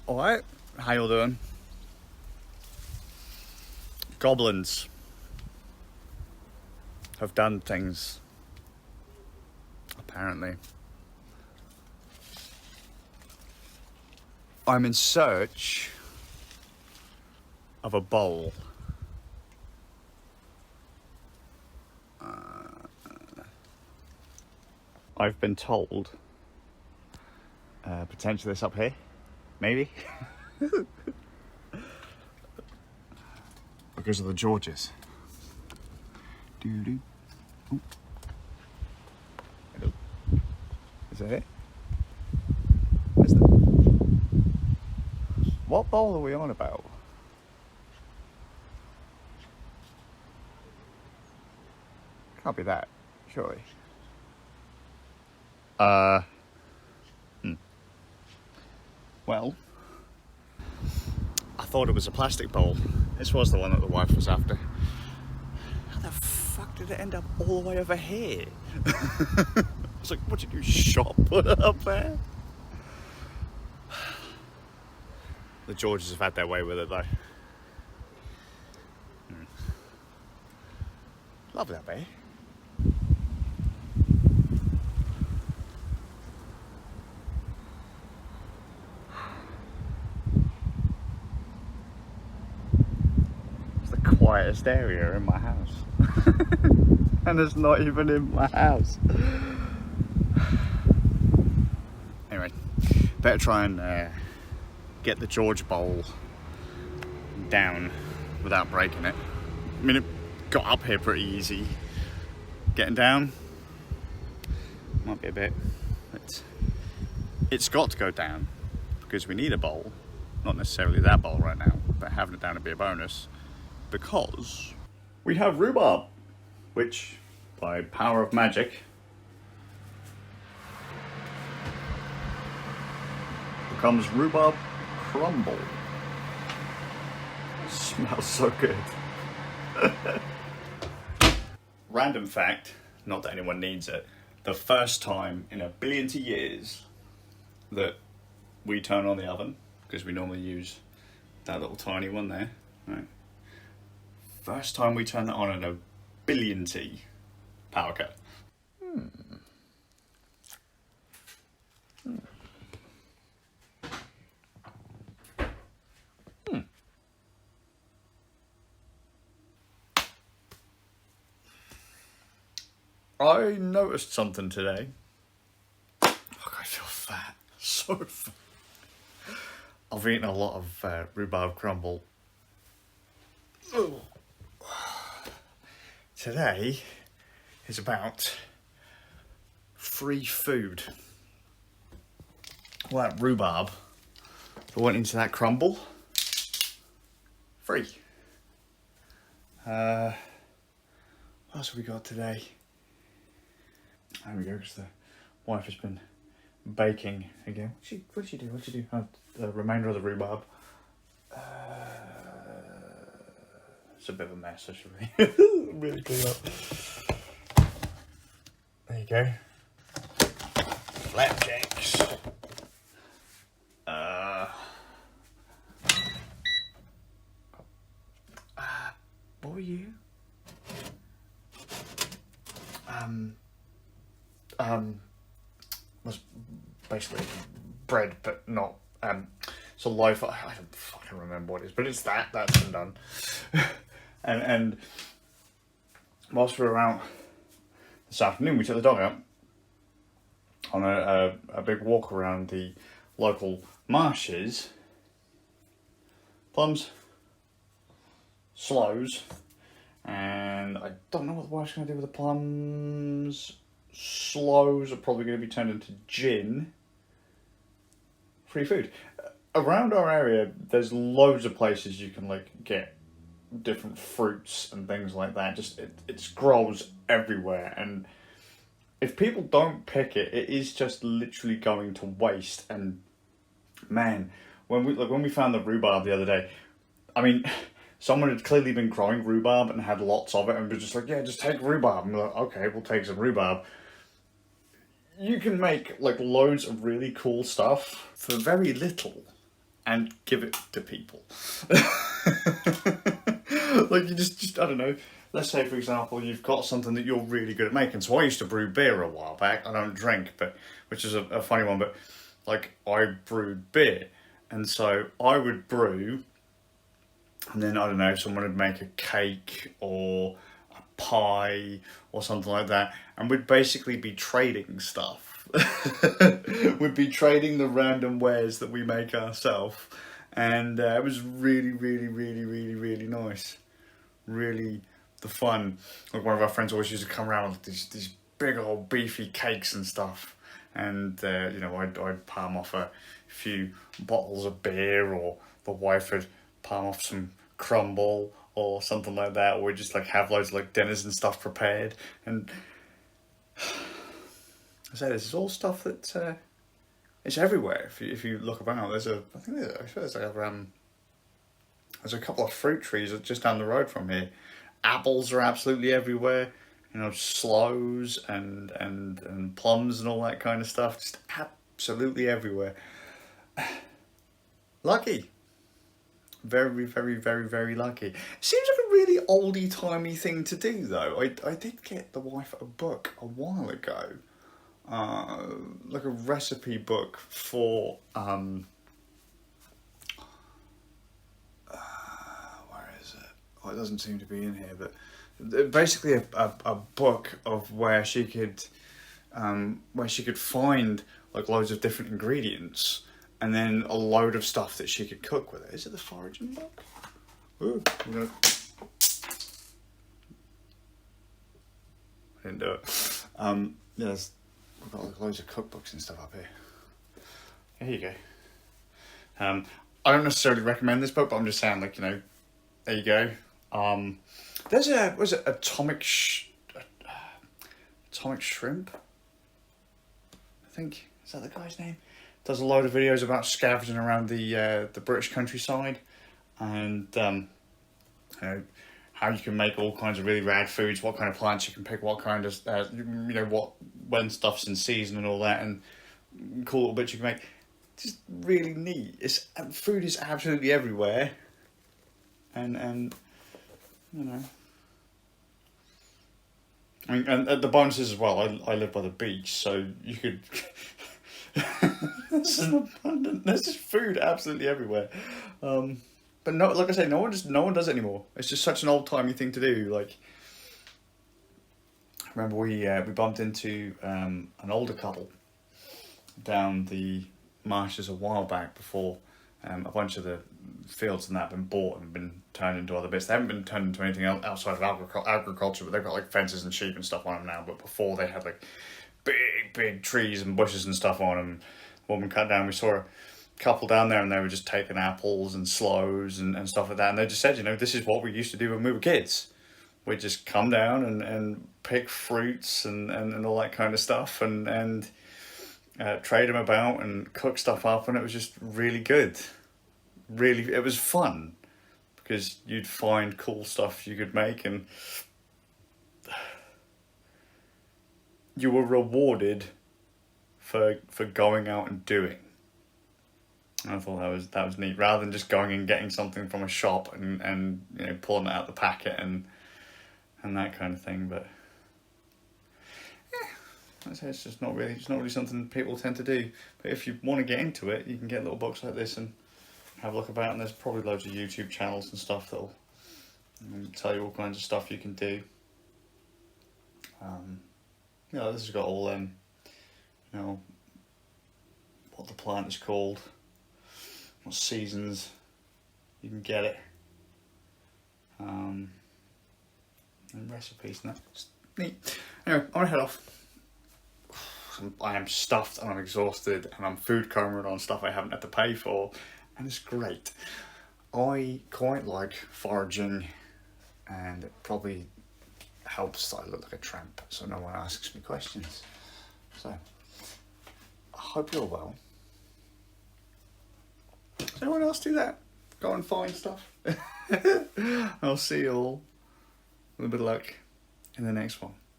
Alright, how you all doing? Goblins have done things, apparently. I'm in search of a bowl. I've been told, potentially this up here, maybe? Because of the Georges. Doo-doo. Ooh. Hello. Is that it? Is that... What bowl are we on about? Can't be that, surely. Well, I thought it was a plastic bowl. This was the one that the wife was after. How the fuck did it end up all the way over here? I was like, what did you shop put it up there? The Georges have had their way with it though. Love that bay. Quietest area in my house. And it's not even in my house. Anyway, better try and get the George bowl down without breaking it. I mean, it got up here pretty easy. Getting down might be a bit, but it's got to go down because we need a bowl. Not necessarily that bowl right now, but having it down would be a bonus. Because we have rhubarb, which, by power of magic, becomes rhubarb crumble. It smells so good. Random fact, not that anyone needs it, the first time in a billion years that we turn on the oven, because we normally use that little tiny one there, right? First time we turn that on in a billion power cut. I noticed something today. Look, I feel fat. So fat. I've eaten a lot of rhubarb crumble. Ugh. Today is about free food. All that rhubarb that went into that crumble, free. What else have we got today? There we go, because the wife has been baking again. What did she do? Oh, the remainder of the rhubarb. It's a bit of a mess, actually. Really clean up. There you go. Flapjacks. What were you? Was basically bread, but not, so loaf. I don't fucking remember what it is, but it's that's been done. And whilst we were out this afternoon, we took the dog out on a big walk around the local marshes. Plums, sloes, and I don't know what the wife's going to do with the plums. Sloes are probably going to be turned into gin. Free food. Around our area, there's loads of places you can get different fruits and things like that. Just it grows everywhere, and if people don't pick it, it is just literally going to waste. And man, when we found the rhubarb the other day, I mean, someone had clearly been growing rhubarb and had lots of it, and was just like, yeah, just take rhubarb. And we're like, okay, we'll take some rhubarb. You can make loads of really cool stuff for very little. and give it to people. Like you just I don't know. Let's say, for example, you've got something that you're really good at making. So I used to brew beer a while back. I don't drink, but which is a funny one. But like I brewed beer, and so I would brew, and then I don't know, someone would make a cake or a pie or something like that, and we'd basically be trading stuff. We'd be trading the random wares that we make ourselves, and it was really, really, really, really, really nice. Really the fun. Like one of our friends always used to come around with these big old beefy cakes and stuff, and you know, I'd palm off a few bottles of beer, or the wife would palm off some crumble or something like that, or we'd just like have loads of like dinners and stuff prepared. And I say this is all stuff that it's everywhere. If you look around, there's a couple of fruit trees just down the road from here. Apples are absolutely everywhere. You know, sloes and plums and all that kind of stuff. Just absolutely everywhere. Lucky. Very, very, very, very lucky. Seems like a really oldie-timey thing to do, though. I did get the wife a book a while ago. Like a recipe book for... it doesn't seem to be in here, but basically a book of where she could find like loads of different ingredients, and then a load of stuff that she could cook with it. Is it the Foraging book? Ooh, I didn't do it. Yes, we've got like loads of cookbooks and stuff up here. Here you go. I don't necessarily recommend this book, but I'm just saying, like, you know, there you go. There's Atomic Shrimp, I think, is that the guy's name? Does a load of videos about scavenging around the British countryside, and you know, how you can make all kinds of really rad foods, what kind of plants you can pick, what kind of you know, when stuff's in season and all that, and cool little bits you can make. Just really neat. Food is absolutely everywhere, and you know, I mean, and the bonus is as well, I live by the beach, so you could there's just food absolutely everywhere, but no, like I say, no one does it anymore. It's just such an old-timey thing to do. Like, I remember we bumped into an older couple down the marshes a while back, before a bunch of the fields and that have been bought and been turned into other bits. They haven't been turned into anything else outside of agriculture, but they've got like fences and sheep and stuff on them now. But before, they had like big trees and bushes and stuff on them. When we cut down, we saw a couple down there, and they were just taking apples and sloes and stuff like that. And they just said, you know, this is what we used to do when we were kids. We'd just come down and pick fruits and all that kind of stuff, and trade them about and cook stuff up, and it was just really good. Really, it was fun, because you'd find cool stuff you could make, and you were rewarded for going out and doing. And I thought that was neat, rather than just going and getting something from a shop and you know, pulling it out the packet and that kind of thing. But I say it's not really something people tend to do. But if you want to get into it, you can get little books like this and have a look about, and there's probably loads of YouTube channels and stuff that'll tell you all kinds of stuff you can do. You know, this has got all you know, what the plant is called, what seasons you can get it, and recipes and that. It's neat. Anyway, I'm gonna head off. I am stuffed and I'm exhausted, and I'm food comaing on stuff I haven't had to pay for, and it's great. I quite like foraging, and it probably helps that I look like a tramp, so no one asks me questions. So, I hope you're well. Does anyone else do that? Go and find stuff? I'll see you all with a bit of luck in the next one.